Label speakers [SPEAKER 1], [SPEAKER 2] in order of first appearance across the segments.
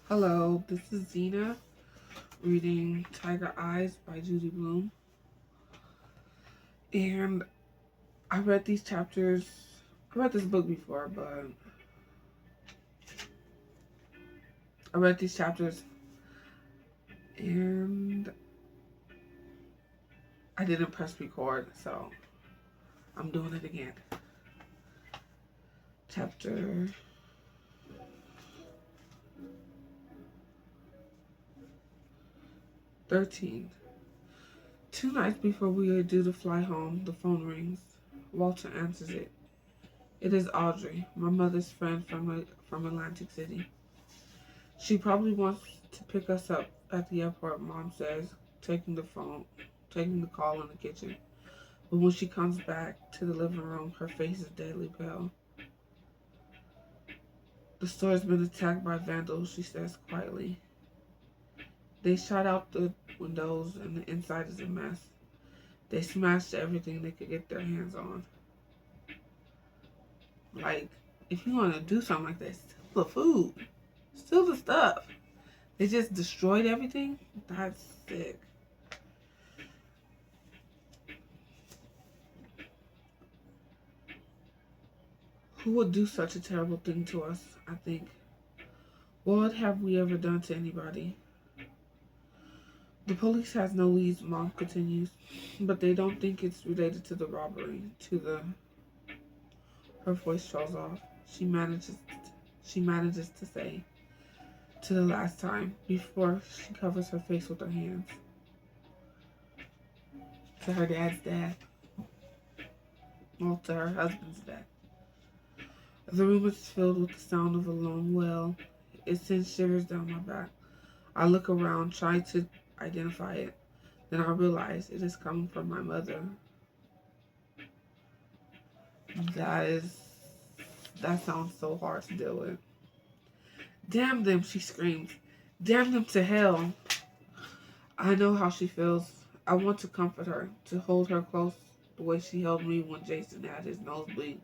[SPEAKER 1] Hello, this is Zena reading Tiger Eyes by Judy Blume. And I read these chapters, I read this book before, but I read these chapters and I didn't press record, so I'm doing it again. Chapter 13. 2 nights before we are due to fly home, the phone rings. Walter answers it. It is Audrey, my mother's friend from Atlantic City. She probably wants to pick us up at the airport, Mom says, taking the call in the kitchen. But when she comes back to the living room, her face is deadly pale. The store's been attacked by vandals, she says quietly. They shot out the windows and the inside is a mess. They smashed everything they could get their hands on. Like, if you want to do something like that, steal the food. Steal the stuff. They just destroyed everything? That's sick. Who would do such a terrible thing to us, I think? What have we ever done to anybody? The police has no leads, Mom continues, but they don't think it's related to the robbery, her voice trails off. She manages to say, to the last time, before she covers her face with her hands. To her dad's dad. Well, to her husband's dad. The room is filled with the sound of a lone wail. It sends shivers down my back. I look around, trying to identify it. Then I realize it is coming from my mother. That sounds so hard to deal with. Damn them, she screams. Damn them to hell. I know how she feels. I want to comfort her, to hold her close the way she held me when Jason had his nosebleed.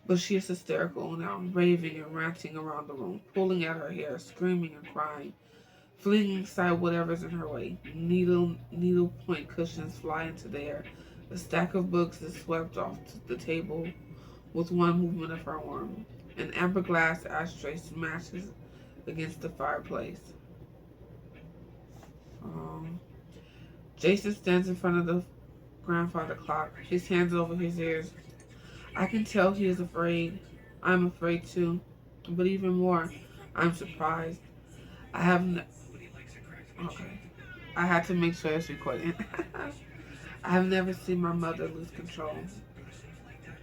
[SPEAKER 1] But she is hysterical now, raving and ranting around the room, pulling at her hair, screaming and crying, flinging aside whatever's in her way. Needle point cushions fly into the air. A stack of books is swept off the table with one movement of her arm. An amber glass ashtray smashes against the fireplace. Um, Jason stands in front of the grandfather clock, his hands over his ears. I can tell he is afraid. I'm afraid too. But even more, I'm surprised. I haven't. Okay. I had to make sure it's recording. I have never seen my mother lose control.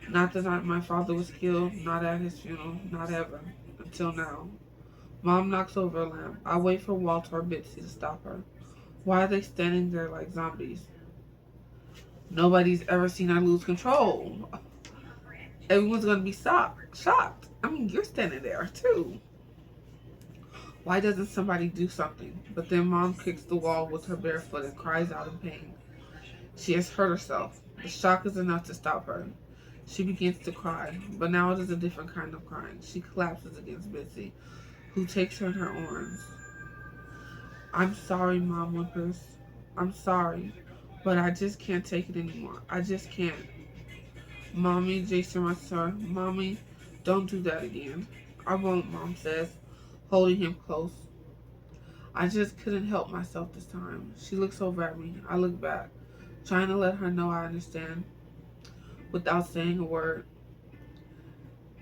[SPEAKER 1] Not the night my father was killed, not at his funeral, not ever. Until now. Mom knocks over a lamp. I wait for Walter or Bitsy to stop her. Why are they standing there like zombies? Nobody's ever seen her lose control. Everyone's gonna be shocked. I mean, you're standing there too. Why doesn't somebody do something? But then Mom kicks the wall with her bare foot and cries out in pain. She has hurt herself. The shock is enough to stop her. She begins to cry, but now it is a different kind of crying. She collapses against Bitsy, who takes her in her arms. I'm sorry, Mom whimpers. I'm sorry, but I just can't take it anymore. I just can't. Mommy, Jason writes to her. Mommy, don't do that again. I won't, Mom says, holding him close. I just couldn't help myself this time. She looks over at me. I look back, trying to let her know I understand, without saying a word.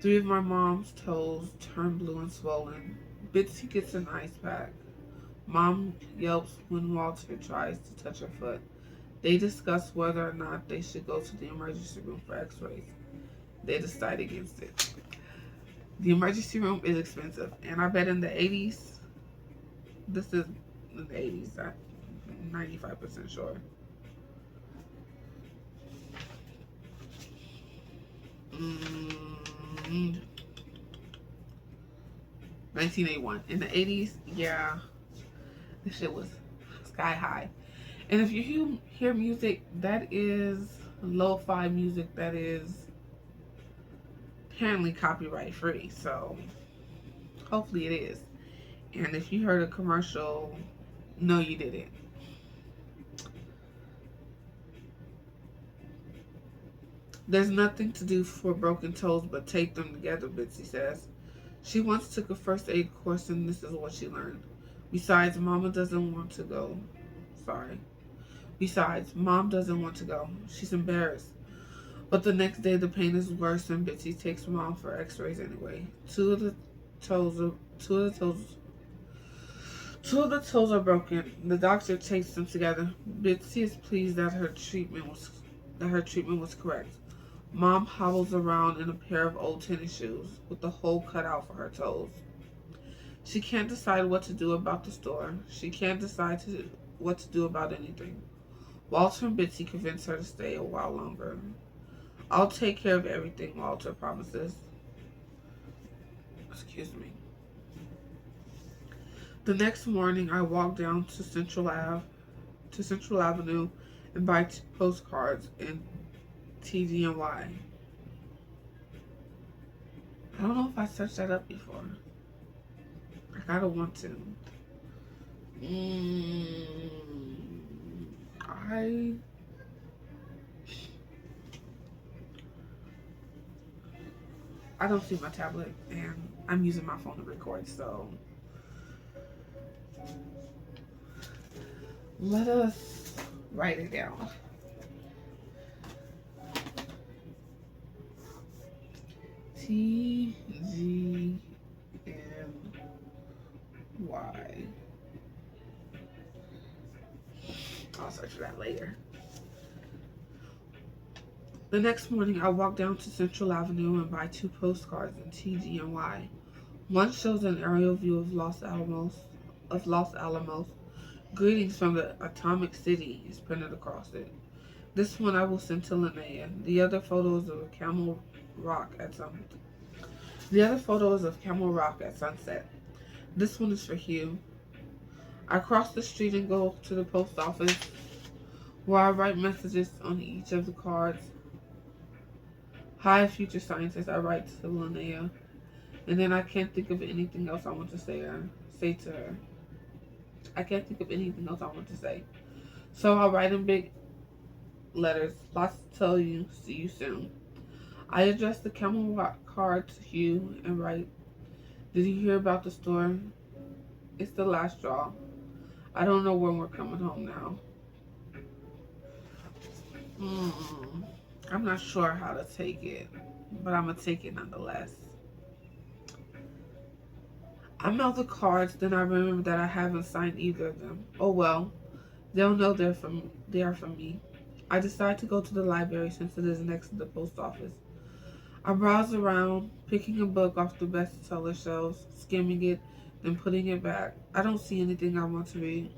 [SPEAKER 1] 3 of my mom's toes turn blue and swollen. Bitsy gets an ice pack. Mom yelps when Walter tries to touch her foot. They discuss whether or not they should go to the emergency room for x-rays. They decide against it. The emergency room is expensive, and I bet in the 80s, this is in the 80s, I'm 95% sure. 1981. In the 80s, yeah, this shit was sky high. And if you hear music that is lo-fi music that is apparently copyright free, so hopefully it is. And if you heard a commercial, no, you didn't. There's nothing to do for broken toes but tape them together, Bitsy says. She once took a first aid course and this is what she learned. Besides, Mama doesn't want to go. Sorry. Besides, Mom doesn't want to go. She's embarrassed. But the next day the pain is worse and Bitsy takes Mom for x-rays anyway. Toes are two of the toes two of the toes are broken. The doctor takes them together. Bitsy is pleased that her treatment was correct. Mom hobbles around in a pair of old tennis shoes with a hole cut out for her toes. She can't decide what to do about the store. She can't decide what to do about anything. Walter and Bitsy convince her to stay a while longer. I'll take care of everything, Walter promises. Excuse me. The next morning, I walk down to Central Avenue, and buy postcards and TDNY. I don't know if I searched that up before. I gotta want to. I I don't see my tablet, and I'm using my phone to record, so let us write it down. TGNY. I'll search for that later. The next morning, I walk down to Central Avenue and buy 2 postcards in TGNY. One shows an aerial view of Los Alamos. Greetings from the Atomic City is printed across it. This one I will send to Linnea. The other photo is of Camel Rock at sunset. This one is for Hugh. I cross the street and go to the post office where I write messages on each of the cards. Hi, future scientist, I write to Linnea. And then I can't think of anything else I want to say to her. I can't think of anything else I want to say. So I'll write in big letters. Lots to tell you. See you soon. I address the Camel Rock card to Hugh and write, did you hear about the store? It's the last straw. I don't know when we're coming home now. I'm not sure how to take it, but I'm going to take it nonetheless. I mail the cards, then I remember that I haven't signed either of them. Oh well, they'll know they are from me. I decide to go to the library since it is next to the post office. I browse around, picking a book off the bestseller shelves, skimming it, then putting it back. I don't see anything I want to read.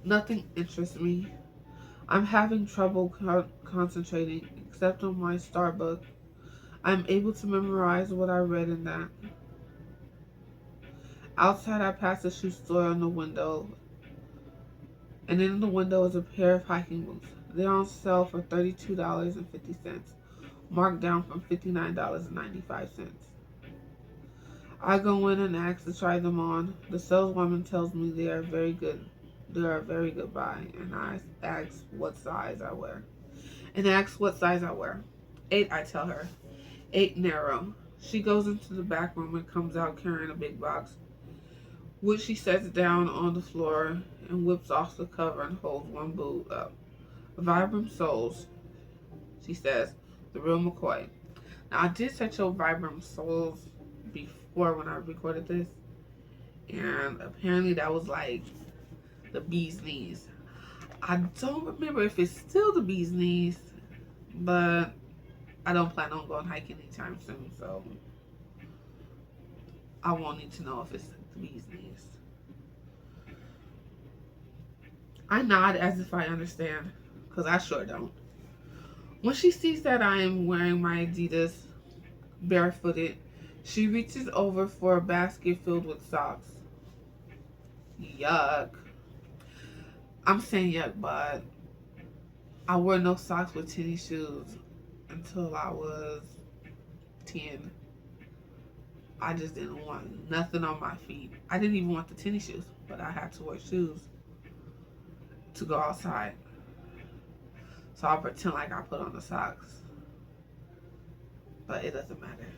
[SPEAKER 1] Nothing interests me. I'm having trouble concentrating, except on my star book. I'm able to memorize what I read in that. Outside, I pass a shoe store on the window, and in the window is a pair of hiking boots. They're on sale for $32.50, marked down from $59.95. I go in and ask to try them on. The saleswoman tells me they are very good. They are a very good buy, and I ask what size I wear. 8, I tell her. 8 narrow. She goes into the back room and comes out carrying a big box, which she sets down on the floor and whips off the cover and holds one boot up. Vibram Souls, she says, the real McCoy. Now, I did search out Vibram Souls before when I recorded this, and apparently that was like the bee's knees. I don't remember if it's still the bee's knees, but I don't plan on going hiking anytime soon, so I won't need to know if it's the bee's knees. I nod as if I understand, because I sure don't. When she sees that I am wearing my Adidas barefooted, she reaches over for a basket filled with socks. Yuck. I'm saying yuck, but I wore no socks with tennis shoes until I was 10. I just didn't want nothing on my feet. I didn't even want the tennis shoes, but I had to wear shoes to go outside. So I'll pretend like I put on the socks, but it doesn't matter.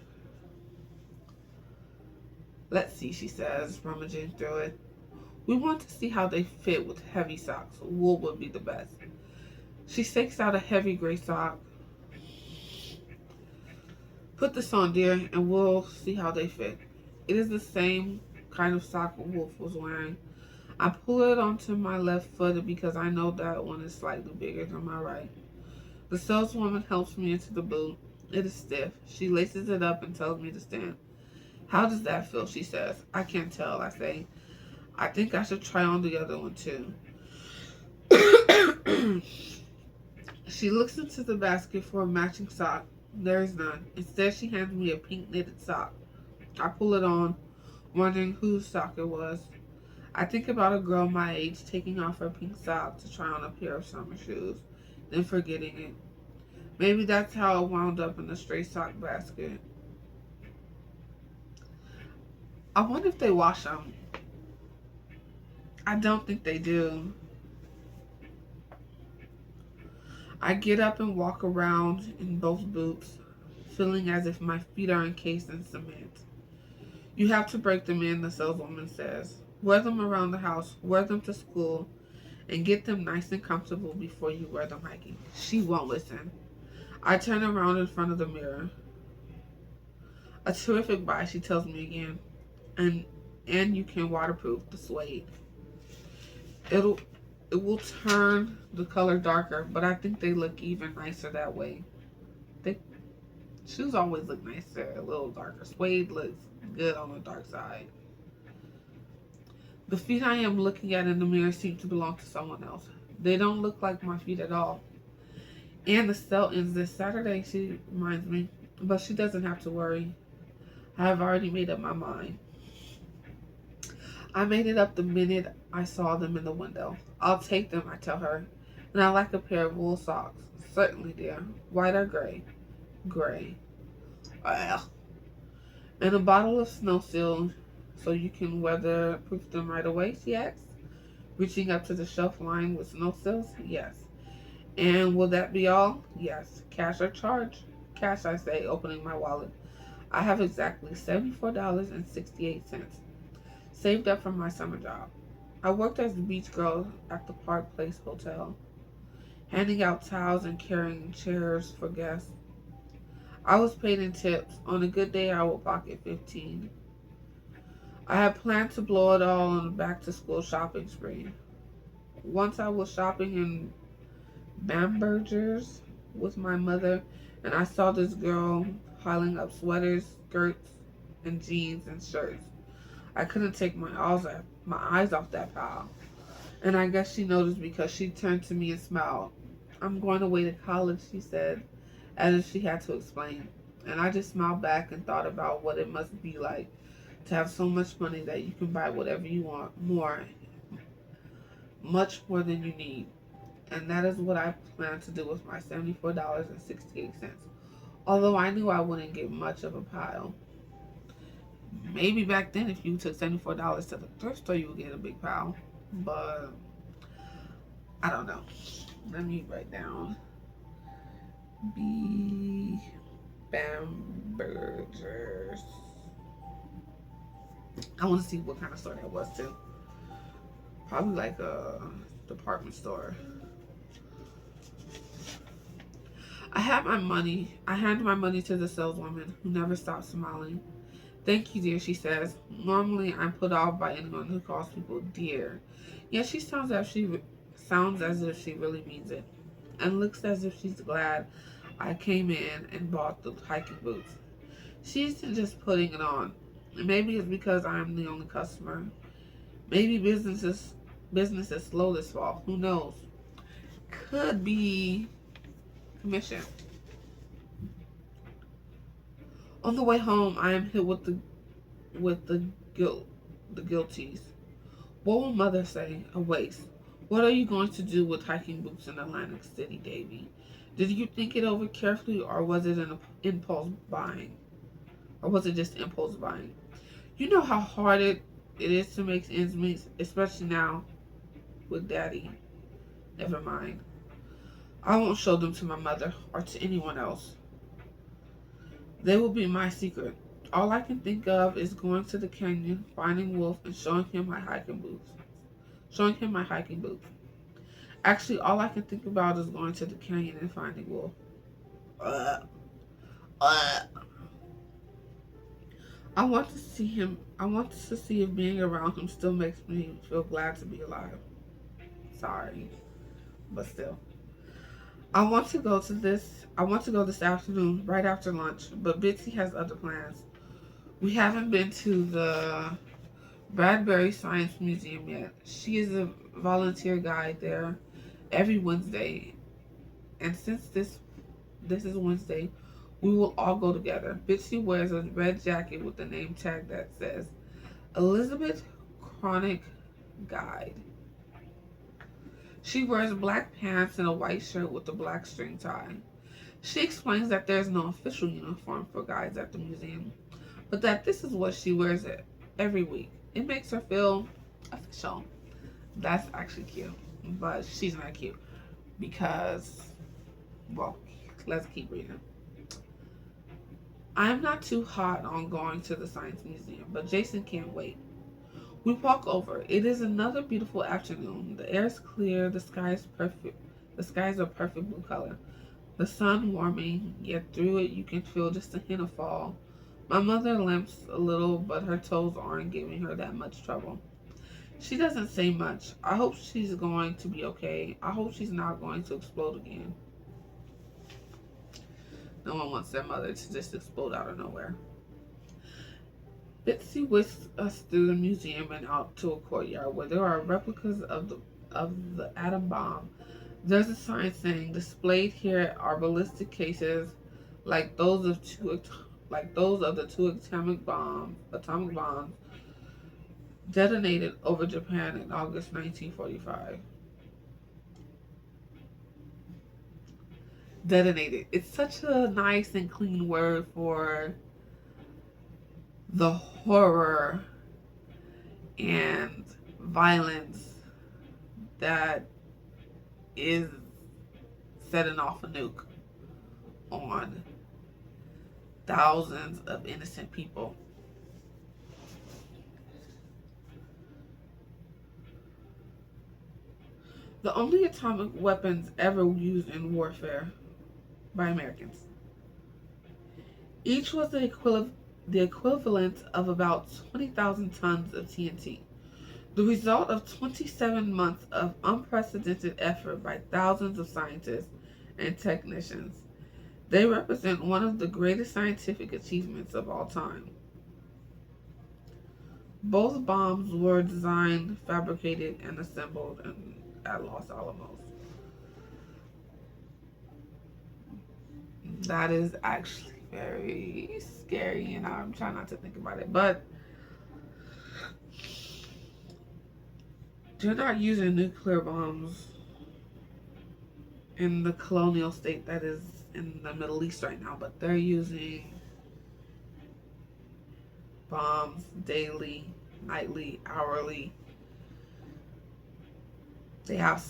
[SPEAKER 1] Let's see, she says, rummaging through it. We want to see how they fit with heavy socks. Wool would be the best. She stakes out a heavy gray sock. Put this on, dear, and we'll see how they fit. It is the same kind of sock Wolf was wearing. I pull it onto my left foot because I know that one is slightly bigger than my right. The saleswoman helps me into the boot. It is stiff. She laces it up and tells me to stand. How does that feel? She says. I can't tell, I say. I think I should try on the other one too. She looks into the basket for a matching sock. There is none. Instead, she hands me a pink knitted sock. I pull it on, wondering whose sock it was. I think about a girl my age taking off her pink sock to try on a pair of summer shoes, then forgetting it. Maybe that's how it wound up in the stray sock basket. I wonder if they wash them. I don't think they do. I get up and walk around in both boots, feeling as if my feet are encased in cement. You have to break them in, the saleswoman says. Wear them around the house, wear them to school, and get them nice and comfortable before you wear them hiking. She won't listen. I turn around in front of the mirror. A terrific buy, she tells me again. And you can waterproof the suede. It will turn the color darker, but I think they look even nicer that way. They shoes always look nicer, a little darker. Suede looks good on the dark side. The feet I am looking at in the mirror seem to belong to someone else. They don't look like my feet at all. And the sale ends this Saturday, she reminds me. But she doesn't have to worry. I have already made up my mind. I made it up the minute I saw them in the window. I'll take them, I tell her. And I like a pair of wool socks. Certainly, dear. White or gray? Gray. Well. And a bottle of snow seal so you can weatherproof them right away, she asks, reaching up to the shelf lined with snow seals. Yes. And will that be all? Yes. Cash or charge? Cash, I say, opening my wallet. I have exactly $74.68. Saved up from my summer job. I worked as the beach girl at the Park Place Hotel, handing out towels and carrying chairs for guests. I was paid in tips. On a good day, I would pocket 15. I had planned to blow it all on a back-to-school shopping spree. Once I was shopping in Bamberger's with my mother, and I saw this girl piling up sweaters, skirts, and jeans and shirts. I couldn't take my eyes off that pile. And I guess she noticed because she turned to me and smiled. I'm going away to college, she said, as if she had to explain. And I just smiled back and thought about what it must be like to have so much money that you can buy whatever you want, much more than you need. And that is what I plan to do with my $74.68. Although I knew I wouldn't get much of a pile. Maybe back then, if you took $74 to the thrift store, you would get a big pile. But I don't know. Let me write down B. Bamberger's. I want to see what kind of store that was too. Probably like a department store. I hand my money to the saleswoman, who never stops smiling. Thank you, dear, she says. Normally, I'm put off by anyone who calls people dear. Yet she sounds as if she really means it, and looks as if she's glad I came in and bought the hiking boots. She isn't just putting it on. Maybe it's because I'm the only customer. Maybe business is slow this fall. Who knows? Could be commission. On the way home, I am hit with the guilties. What will mother say? A waste. What are you going to do with hiking boots in Atlantic City, Davy? Did you think it over carefully, or was it an impulse buying? Or was it just impulse buying? You know how hard it is to make ends meet, especially now with daddy. Never mind. I won't show them to my mother or to anyone else. They will be my secret. All I can think of is going to the canyon, finding Wolf, and showing him my hiking boots. Showing him my hiking boots. Actually, all I can think about is going to the canyon and finding Wolf. Uh, uh. I want to see him. I want to see if being around him still makes me feel glad to be alive. Sorry, but still. I want to go this afternoon, right after lunch, but Bitsy has other plans. We haven't been to the Bradbury Science Museum yet. She is a volunteer guide there every Wednesday, and since this is Wednesday, we will all go together. Bitsy wears a red jacket with the name tag that says Elizabeth Chronic Guide. She wears black pants and a white shirt with a black string tie. She explains that there's no official uniform for guides at the museum, but that this is what she wears it every week. It makes her feel official. That's actually cute, but she's not cute because, well, let's keep reading. I'm not too hot on going to the Science Museum, but Jason can't wait. We walk over. It is another beautiful afternoon. The air is clear, the sky is perfect. The sky is a perfect blue color. The sun warming, yet through it you can feel just a hint of fall. My mother limps a little, but her toes aren't giving her that much trouble. She doesn't say much. I hope she's going to be okay. I hope she's not going to explode again. No one wants their mother to just explode out of nowhere. Bitsy whisks us through the museum and out to a courtyard where there are replicas of the atom bomb. There's a sign saying displayed here are ballistic cases like those of the two atomic bombs detonated over Japan in August 1945. Detonated. It's such a nice and clean word for the horror and violence that is setting off a nuke on thousands of innocent people. The only atomic weapons ever used in warfare by Americans. Each was the equivalent of about 20,000 tons of TNT, the result of 27 months of unprecedented effort by thousands of scientists and technicians. They represent one of the greatest scientific achievements of all time. Both bombs were designed, fabricated, and assembled at Los Alamos. That is actually very scary, and I'm trying not to think about it. But they're not using nuclear bombs in the colonial state that is in the Middle East right now, but they're using bombs daily, nightly, hourly. They have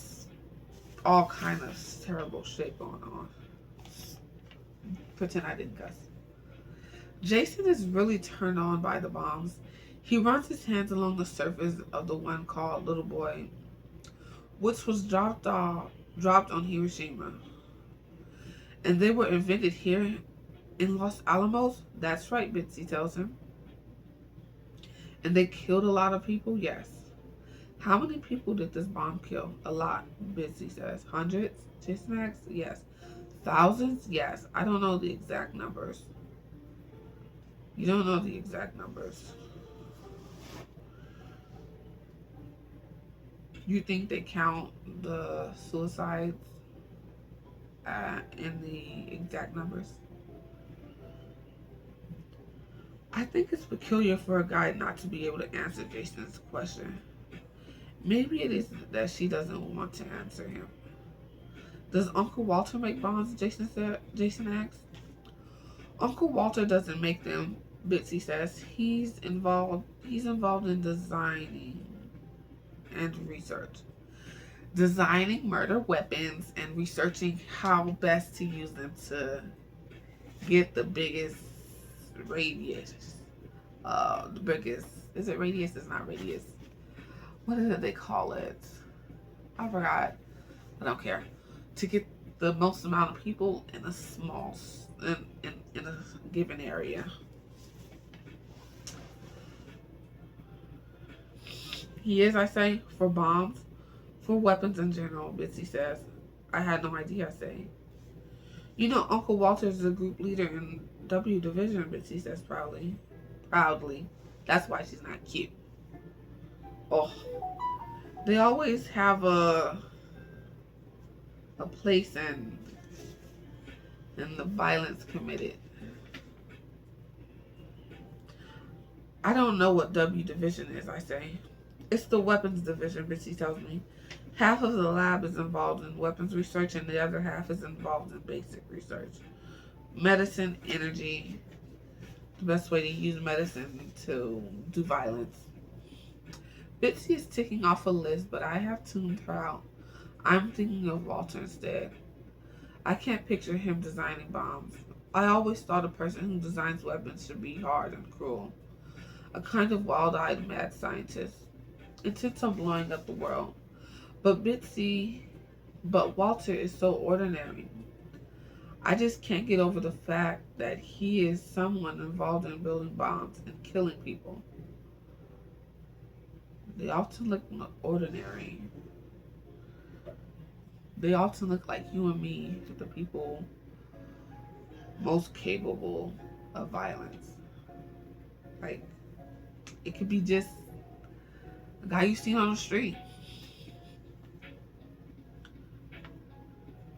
[SPEAKER 1] all kind of terrible shit going on. Pretend I didn't cuss. Jason is really turned on by the bombs. He runs his hands along the surface of the one called Little Boy, which was dropped on Hiroshima. And they were invented here in Los Alamos? That's right, Bitsy tells him. And they killed a lot of people? Yes. How many people did this bomb kill? A lot, Bitsy says. Hundreds? Jason asks? Yes. Thousands? Yes. I don't know the exact numbers. You don't know the exact numbers. You think they count the suicides in the exact numbers? I think it's peculiar for a guy not to be able to answer Jason's question. Maybe it is that she doesn't want to answer him. Does Uncle Walter make bombs? Jason asked. Uncle Walter doesn't make them, Bitsy says he's involved in designing and research. Designing murder weapons and researching how best to use them to get the biggest radius. The biggest, is it radius? It's not radius. What is it they call it? I forgot. I don't care. To get the most amount of people in a small in a given area. He is, I say, for bombs, for weapons in general. Bitsy says. I had no idea. I say. You know, Uncle Walter is the group leader in W Division. Bitsy says proudly. Proudly. That's why she's not cute. Oh, they always have a place in the violence committed. I don't know what W Division is, I say. It's the weapons division, Bitsy tells me. Half of the lab is involved in weapons research and the other half is involved in basic research. Medicine, energy, the best way to use medicine to do violence. Bitsy is ticking off a list, but I have tuned her out. I'm thinking of Walter instead. I can't picture him designing bombs. I always thought a person who designs weapons should be hard and cruel. A kind of wild-eyed mad scientist, intent on blowing up the world. But Walter is so ordinary. I just can't get over the fact that he is someone involved in building bombs and killing people. They often look ordinary. They often look like you and me, the people most capable of violence. Like, it could be just a guy you see on the street.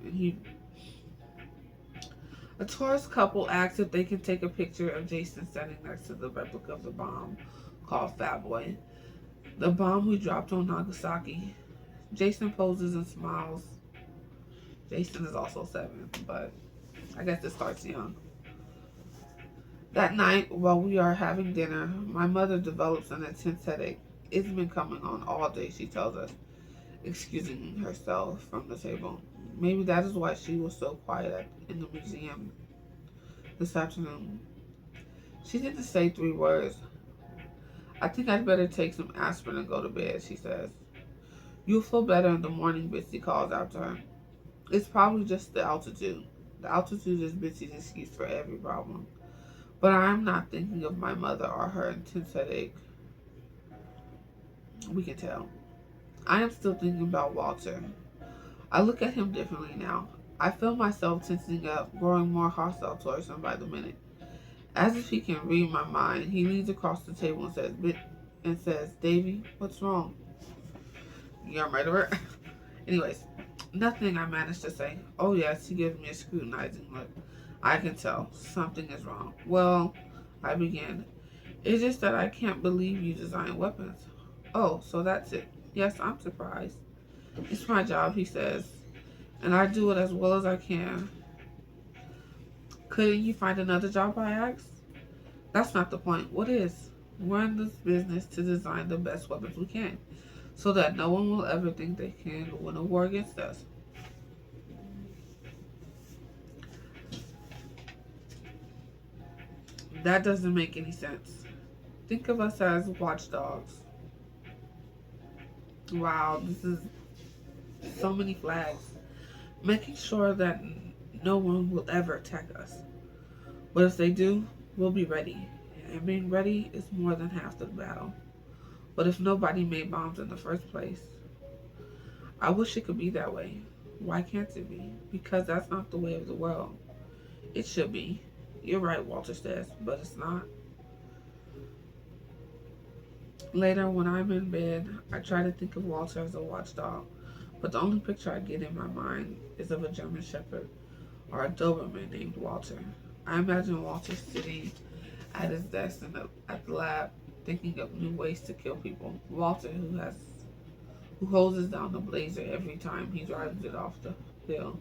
[SPEAKER 1] And a tourist couple asks if they can take a picture of Jason standing next to the replica of the bomb called Fat Boy, the bomb we dropped on Nagasaki. Jason poses and smiles. Jason is also 7, but I guess it starts young. That night, while we are having dinner, my mother develops an intense headache. It's been coming on all day, she tells us, excusing herself from the table. Maybe that is why she was so quiet in the museum this afternoon. She didn't say 3 words. I think I'd better take some aspirin and go to bed, she says. You'll feel better in the morning, Bitsy calls out to her. It's probably just the altitude. The altitude is Bitsy's excuse for every problem. But I'm not thinking of my mother or her intense headache. We can tell. I am still thinking about Walter. I look at him differently now. I feel myself tensing up, growing more hostile towards him by the minute. As if he can read my mind, he leans across the table and says, Davy, what's wrong? You're a murderer? Anyways, nothing, I managed to say. Oh yes, he gives me a scrutinizing look. I can tell. Something is wrong. Well, I began. It's just that I can't believe you design weapons. Oh, so that's it. Yes, I'm surprised. It's my job, he says, and I do it as well as I can. Couldn't you find another job, I asked? That's not the point. What is? We're in this business to design the best weapons we can, so that no one will ever think they can win a war against us. That doesn't make any sense. Think of us as watchdogs. Wow, this is so many flags. Making sure that no one will ever attack us. But if they do, we'll be ready. And being ready is more than half the battle. But if nobody made bombs in the first place, I wish it could be that way. Why can't it be? Because that's not the way of the world. It should be. You're right, Walter says, but it's not. Later, when I'm in bed, I try to think of Walter as a watchdog, but the only picture I get in my mind is of a German Shepherd or a Doberman named Walter. I imagine Walter sitting at his desk at the lab, thinking of new ways to kill people. Walter, who hoses down the blazer every time he drives it off the hill.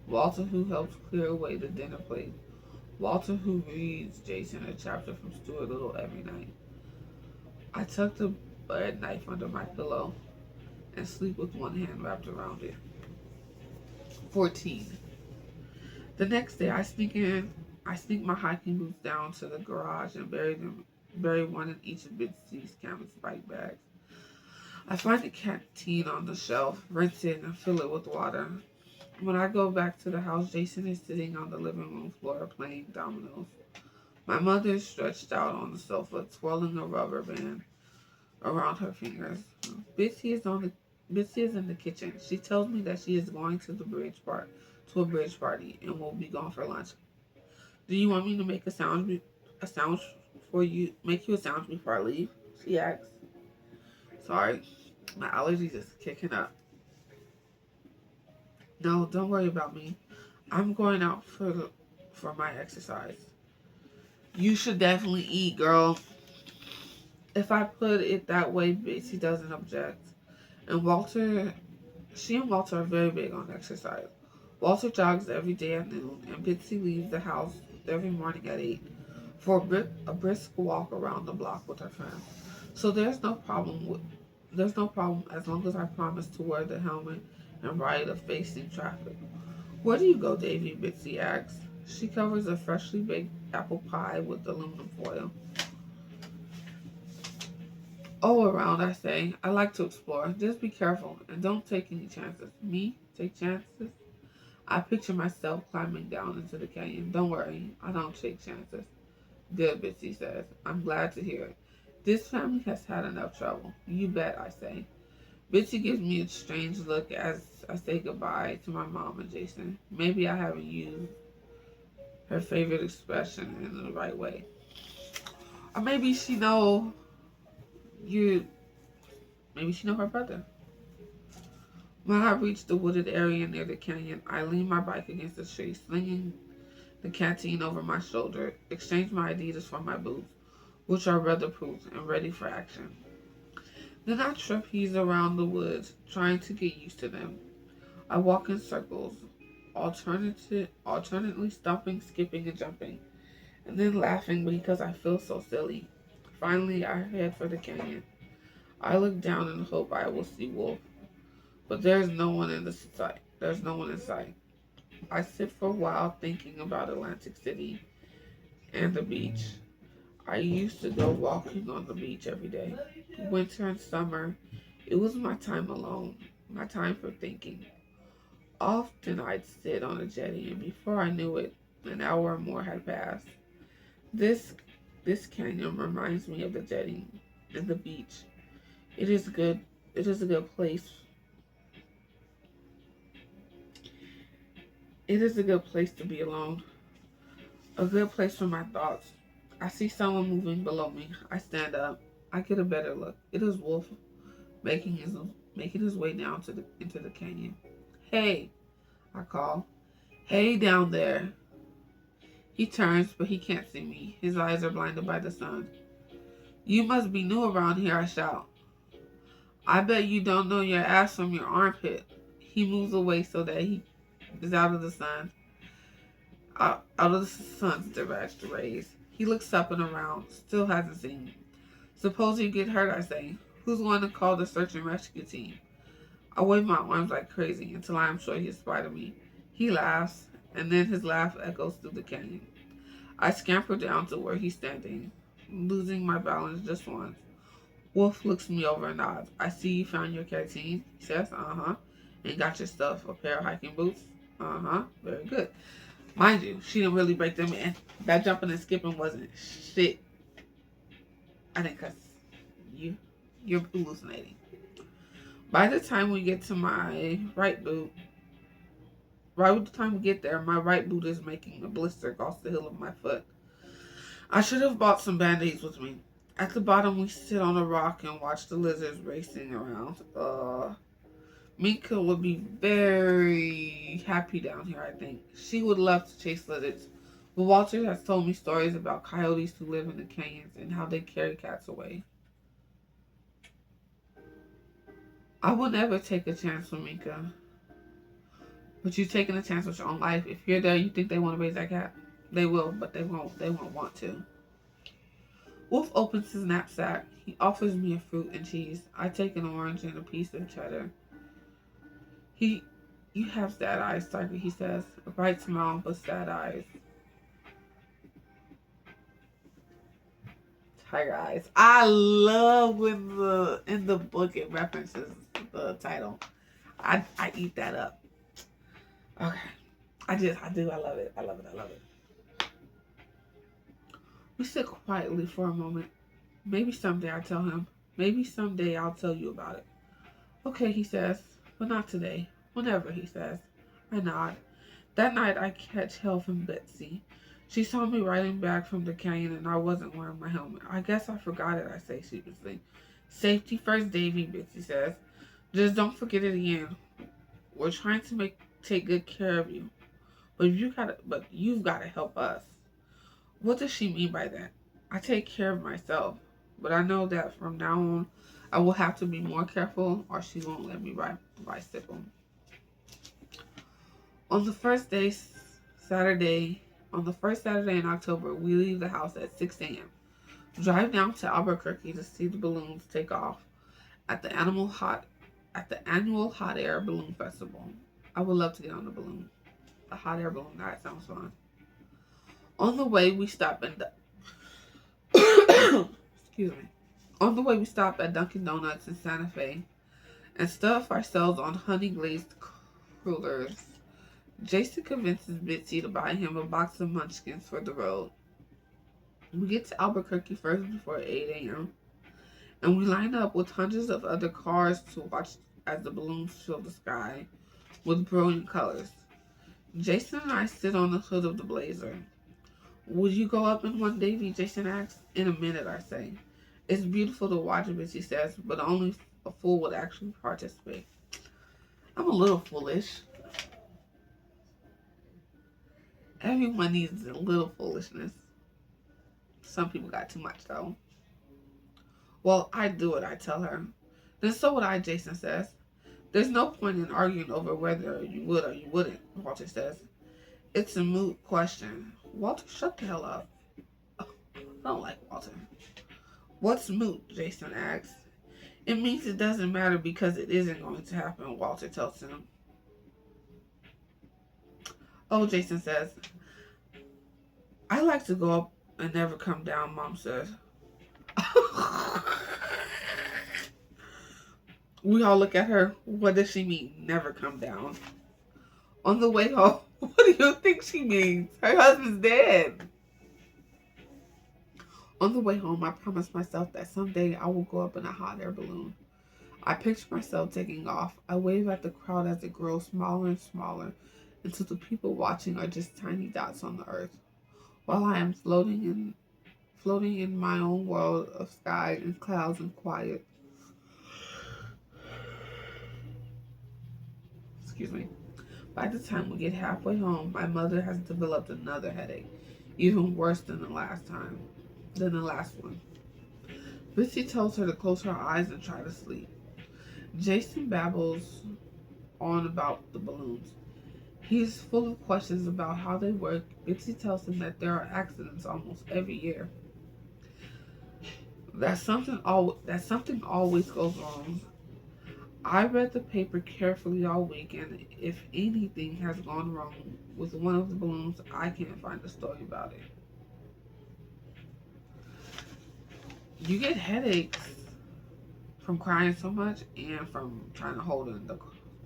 [SPEAKER 1] Walter, who helps clear away the dinner plate. Walter, who reads Jason a chapter from Stuart Little every night. I tuck the bread knife under my pillow and sleep with one hand wrapped around it. 14. The next day, I sneak my hiking boots down to the garage and bury one in each of Bitsy's canvas bike bags. I find a canteen on the shelf, rinse it, and fill it with water. When I go back to the house, Jason is sitting on the living room floor playing dominoes. My mother is stretched out on the sofa, twirling a rubber band around her fingers. Bitsy is on the Bitsy is in the kitchen. She tells me that she is going to a bridge party and will be gone for lunch. Do you want me to make a sandwich for you? Make you a sandwich before I leave? She asks. Sorry, my allergies is kicking up. No, don't worry about me. I'm going out for my exercise. You should definitely eat, girl. If I put it that way, Bitsy doesn't object. And she and Walter are very big on exercise. Walter jogs every day at noon, and Bitsy leaves the house every morning at 8 for a brisk walk around the block with her friends. So there's no problem as long as I promise to wear the helmet and ride a facing traffic. Where do you go, Davy? Bitsy asks. She covers a freshly baked apple pie with aluminum foil. Oh, around, I say. I like to explore. Just be careful and don't take any chances. Me? Take chances? I picture myself climbing down into the canyon. Don't worry, I don't take chances. Good, Bitsy says. I'm glad to hear it. This family has had enough trouble. You bet, I say. Bitsy gives me a strange look as I say goodbye to my mom and Jason. Maybe I haven't used her favorite expression in the right way. Or you maybe she know her brother. When I reach the wooded area near the canyon, I lean my bike against a tree, slinging the canteen over my shoulder, exchange my Adidas for my boots, which are weatherproof and ready for action. Then I trapeze around the woods, trying to get used to them. I walk in circles, alternately stomping, skipping, and jumping, and then laughing because I feel so silly. Finally, I head for the canyon. I look down and hope I will see Wolf, but there's no one in the sight. There's no one in sight. I sit for a while thinking about Atlantic City and the beach. I used to go walking on the beach every day. Winter and summer, it was my time alone, my time for thinking. Often I'd sit on a jetty, and before I knew it, an hour or more had passed. This this canyon reminds me of the jetty and the beach. It is good. It is a good place. It is a good place to be alone. A good place for my thoughts. I see someone moving below me. I stand up. I get a better look. It is Wolf making his making his way down into the canyon. Hey, I call. Hey down there. He turns, but he can't see me. His eyes are blinded by the sun. You must be new around here, I shout. I bet you don't know your ass from your armpit. He moves away so that he is out of the sun's direct rays. He looks up and around, still hasn't seen me. Suppose you get hurt, I say. Who's going to call the search and rescue team? I wave my arms like crazy until I am sure he has spotted me. He laughs, and then his laugh echoes through the canyon. I scamper down to where he's standing, losing my balance just once. Wolf looks me over and nods. I see you found your canteen, he says. Uh-huh. And got your stuff, a pair of hiking boots. Uh-huh. Very good. Mind you, she didn't really break them in. That jumping and skipping wasn't shit. I think because you're hallucinating. By the time we get to my right boot, right at the time we get there, my right boot is making a blister across the heel of my foot. I should have bought some band-aids with me. At the bottom, we sit on a rock and watch the lizards racing around. Minka would be very happy down here, I think. She would love to chase lizards. But Walter has told me stories about coyotes who live in the canyons and how they carry cats away. I would never take a chance with Minka. But you're taking a chance with your own life. If you're there, you think they want to raise that cat? They will, but they won't. They won't want to. Wolf opens his knapsack. He offers me a fruit and cheese. I take an orange and a piece of cheddar. He, you have sad eyes, Tiger, he says. A bright smile, but sad eyes. Tiger eyes. I love when in the book it references the title. I eat that up. Okay. I do. I love it. I love it. I love it. We sit quietly for a moment. Maybe someday I tell him. Maybe someday I'll tell you about it. Okay, he says, but not today. Whenever, he says. I nod. That night I catch hell from Betsy. She saw me riding back from the canyon and I wasn't wearing my helmet. I guess I forgot it, I say sheepishly. Safety first, Davy, Betsy says. Just don't forget it again. We're trying to take good care of you. But you've gotta help us. What does she mean by that? I take care of myself, but I know that from now on I will have to be more careful or she won't let me ride bicycle. On the first day, Saturday, on the first Saturday in October, we leave the house at 6 a.m. Drive down to Albuquerque to see the balloons take off at the annual Hot Air Balloon Festival. I would love to get on the balloon. A hot air balloon, that sounds fun. On the way, we stop excuse me. On the way, we stop at Dunkin' Donuts in Santa Fe and stuff ourselves on honey glazed crullers. Jason convinces Bitsy to buy him a box of munchkins for the road. We get to Albuquerque first before 8 a.m. and we line up with hundreds of other cars to watch as the balloons fill the sky with brilliant colors. Jason and I sit on the hood of the Blazer. Would you go up in one, Davy? Jason asks. In a minute, I say. It's beautiful to watch, Bitsy says, but only a fool would actually participate. I'm a little foolish. Everyone needs a little foolishness. Some people got too much, though. Well, I'd do it, I tell her. Then so would I, Jason says. There's no point in arguing over whether you would or you wouldn't, Walter says. It's a moot question. Walter, shut the hell up. Oh, I don't like Walter. What's moot? Jason asks. It means it doesn't matter because it isn't going to happen, Walter tells him. Oh, Jason says. I like to go up and never come down, Mom says. We all look at her. What does she mean, never come down? On the way home, what do you think she means? Her husband's dead. On the way home, I promised myself that someday I will go up in a hot air balloon. I picture myself taking off. I wave at the crowd as it grows smaller and smaller until the people watching are just tiny dots on the earth, while I am floating in my own world of sky and clouds and quiet. Excuse me. By the time we get halfway home, my mother has developed another headache, even worse than the last one. Bitsy tells her to close her eyes and try to sleep. Jason babbles on about the balloons. He is full of questions about how they work. Bitsy tells him that there are accidents almost every year. That something always goes wrong. I read the paper carefully all week, and if anything has gone wrong with one of the balloons, I can't find a story about it. You get headaches from crying so much and from trying to hold in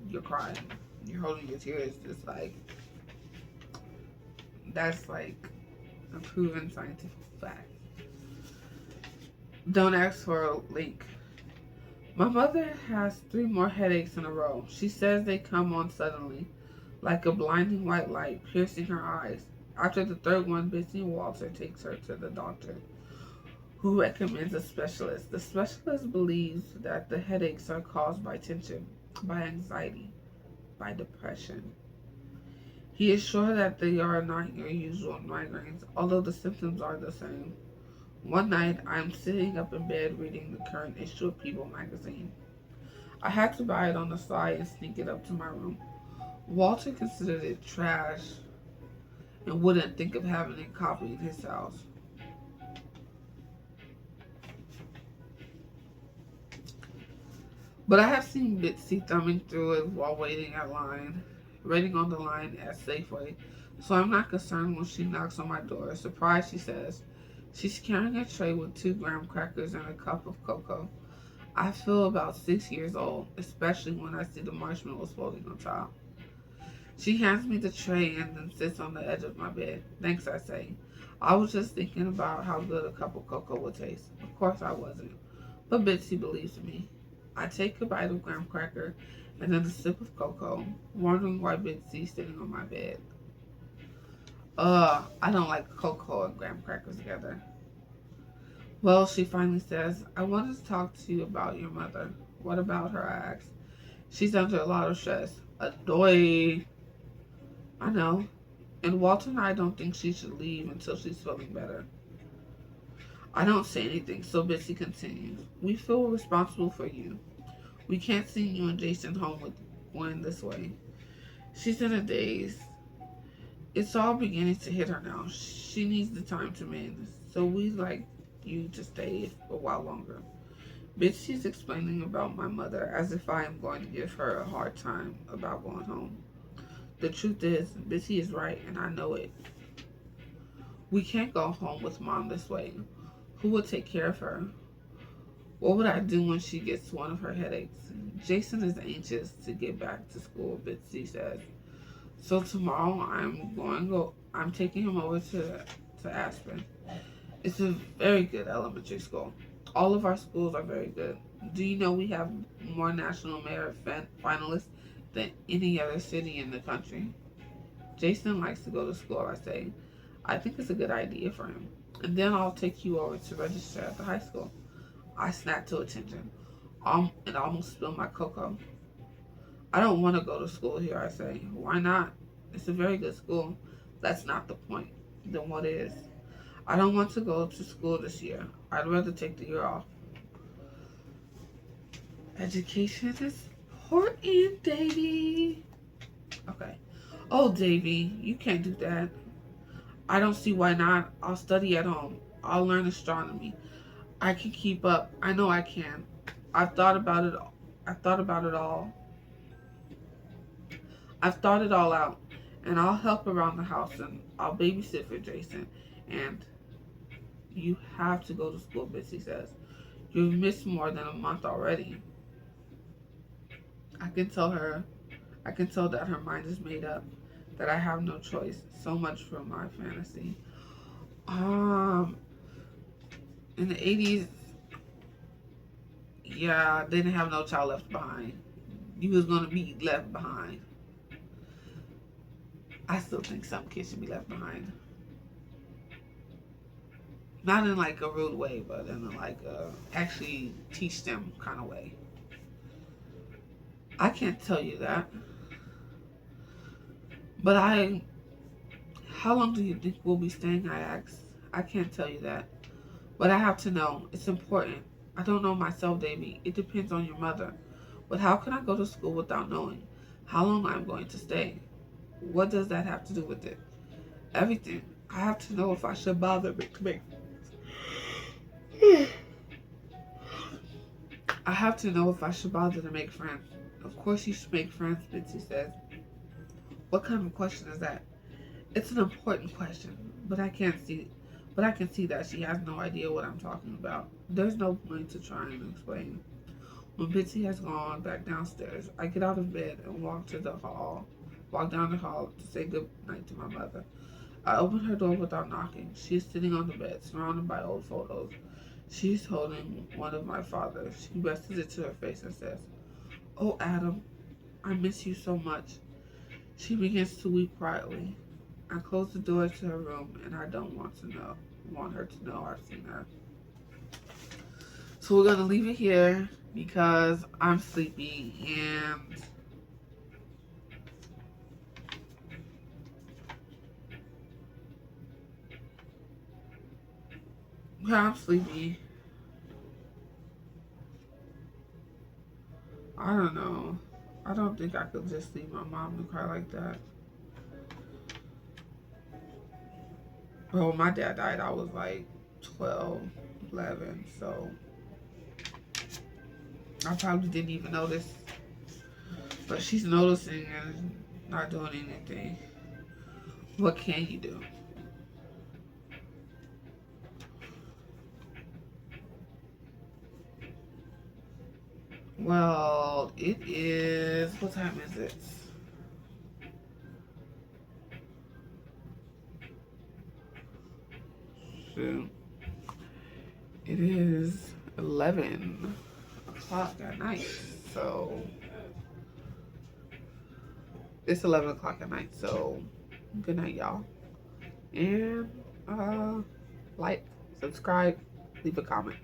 [SPEAKER 1] your crying. You're holding your tears. It's like, that's like a proven scientific fact. Don't ask for a link. My mother has 3 more headaches in a row. She says they come on suddenly, like a blinding white light piercing her eyes. After the 3rd one, Bitsy Walter takes her to the doctor, who recommends a specialist. The specialist believes that the headaches are caused by tension, by anxiety, by depression. He is sure that they are not your usual migraines, although the symptoms are the same. One night, I am sitting up in bed reading the current issue of People magazine. I had to buy it on the side and sneak it up to my room. Walter considered it trash and wouldn't think of having it copied in his house. But I have seen Bitsy thumbing through it while waiting on the line at Safeway, so I'm not concerned when she knocks on my door. Surprised, she says. She's carrying a tray with 2 graham crackers and a cup of cocoa. I feel about 6 years old, especially when I see the marshmallows floating on top. She hands me the tray and then sits on the edge of my bed. Thanks, I say. I was just thinking about how good a cup of cocoa would taste. Of course I wasn't, but Bitsy believes me. I take a bite of graham cracker and then a sip of cocoa, wondering why Bitsy's sitting on my bed. I don't like cocoa and graham crackers together. Well, she finally says, I wanted to talk to you about your mother. What about her? I ask. She's under a lot of stress. Adoy. I know. And Walter and I don't think she should leave until she's feeling better. I don't say anything, so Bitsy continues. We feel responsible for you. We can't send you and Jason home with Gwen this way. She's in a daze. It's all beginning to hit her now. She needs the time to mend, so we'd like you to stay a while longer. Bitsy's explaining about my mother as if I am going to give her a hard time about going home. The truth is, Bitsy is right, and I know it. We can't go home with Mom this way. Who will take care of her? What would I do when she gets one of her headaches? Jason is anxious to get back to school, Bitsy says. So tomorrow I'm taking him over to Aspen. It's a very good elementary school. All of our schools are very good. Do you know we have more national merit finalists than any other city in the country? Jason likes to go to school, I say. I think it's a good idea for him. And then I'll take you over to register at the high school. I snap to attention and almost spill my cocoa. I don't want to go to school here, I say. Why not? It's a very good school. That's not the point. Then what is? I don't want to go to school this year. I'd rather take the year off. Education is important, Davy. Okay. Oh, Davy, you can't do that. I don't see why not. I'll study at home. I'll learn astronomy. I can keep up. I know I can. I've thought about it. I've thought about it all. I've thought it all out. And I'll help around the house and I'll babysit for Jason. And you have to go to school, Bitsy says. You've missed more than a month already. I can tell her, I can tell that her mind is made up, that I have no choice. So much for my fantasy. Um, in the 80s, yeah, they didn't have no child left behind. You was gonna be left behind. I still think some kids should be left behind. Not in like a rude way, but in like a actually teach them kind of way. I can't tell you that. But how long do you think we'll be staying? I asked. I can't tell you that. But I have to know. It's important. I don't know myself, Davy. It depends on your mother. But how can I go to school without knowing how long I'm going to stay? What does that have to do with it? Everything. I have to know if I should bother make I have to know if I should bother to make friends. Of course you should make friends, Bitsy says. What kind of question is that? It's an important question, but I can see that she has no idea what I'm talking about. There's no point to trying to explain. When Bitsy has gone back downstairs, I get out of bed and walk down the hall to say good night to my mother. I open her door without knocking. She is sitting on the bed, surrounded by old photos. She's holding one of my father's. She rests it to her face and says, Oh, Adam, I miss you so much. She begins to weep quietly. I close the door to her room and I don't want her to know I've seen her. So we're gonna leave it here because I'm sleepy and I'm sleepy. I don't know. I don't think I could just leave my mom to cry like that. Well, when my dad died, I was like 12, 11, so I probably didn't even notice. But she's noticing and not doing anything. What can you do? Well, it is, what time is it? Shoot. It is 11 o'clock at night. So it's 11 o'clock at night. So good night, y'all. And like, subscribe, leave a comment.